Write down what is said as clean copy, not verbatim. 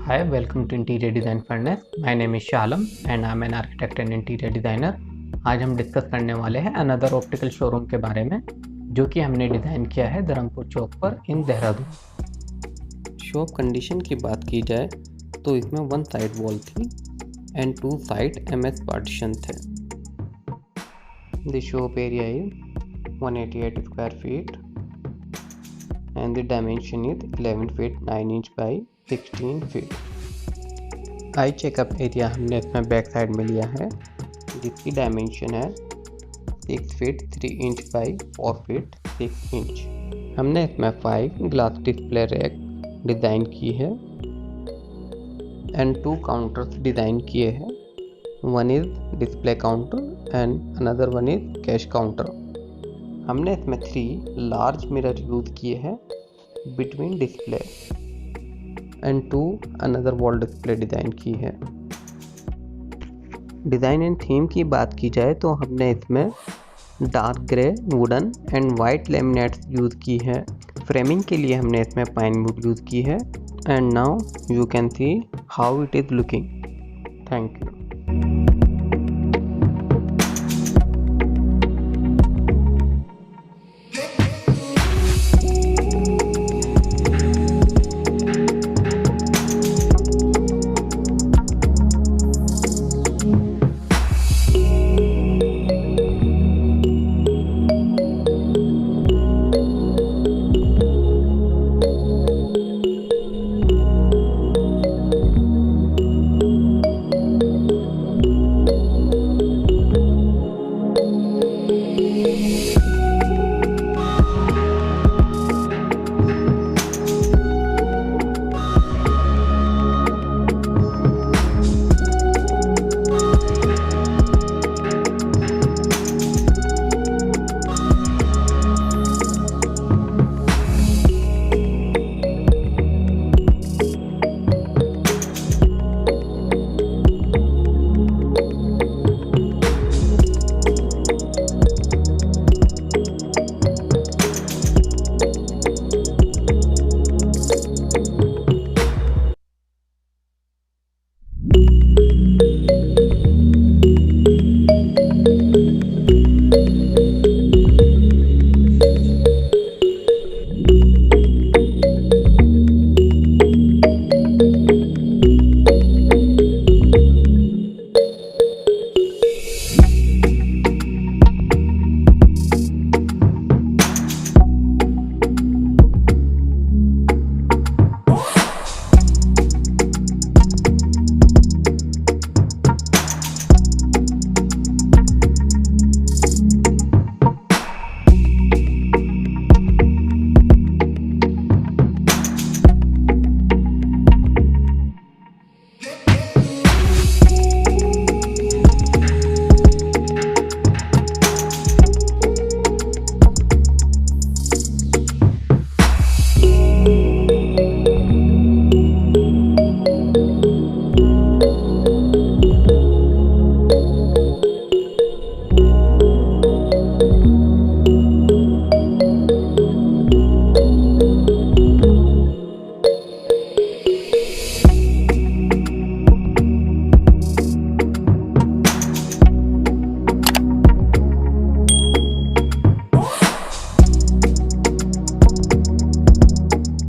Hi, welcome to Interior Design Furnace. My name is Shuaib Alam and I'm an architect and interior designer. आज हम discuss करने वाले हैं another optical showroom के बारे में जो कि हमने डिज़ाइन किया है धर्मपुर चौक पर इन देहरादून। शॉप कंडीशन की बात की जाए तो इसमें वन साइड वॉल थी and two side MS partition थे। The shop area is 188 square feet and the dimension is 11 feet 9 inch by 16 feet। Eye checkup area हमने इसमें बैक साइड में लिया है जिसकी डायमेंशन है 6 feet 3 inch by 4 feet 6 inch। हमने इसमें 5 ग्लास डिस्प्ले रैक डिज़ाइन की है एंड 2 काउंटर्स डिज़ाइन किए हैं। One is display counter and another one is cash counter. हमने इसमें 3 लार्ज मिरर यूज़ किए हैं between display and 2 another wall display design की है। डिज़ाइन एंड थीम की बात की जाए तो हमने इसमें dark grey wooden and white laminates use की है। फ्रेमिंग के लिए हमने इसमें पाइन वुड यूज़ की है and now you can see how it is looking. Thank you.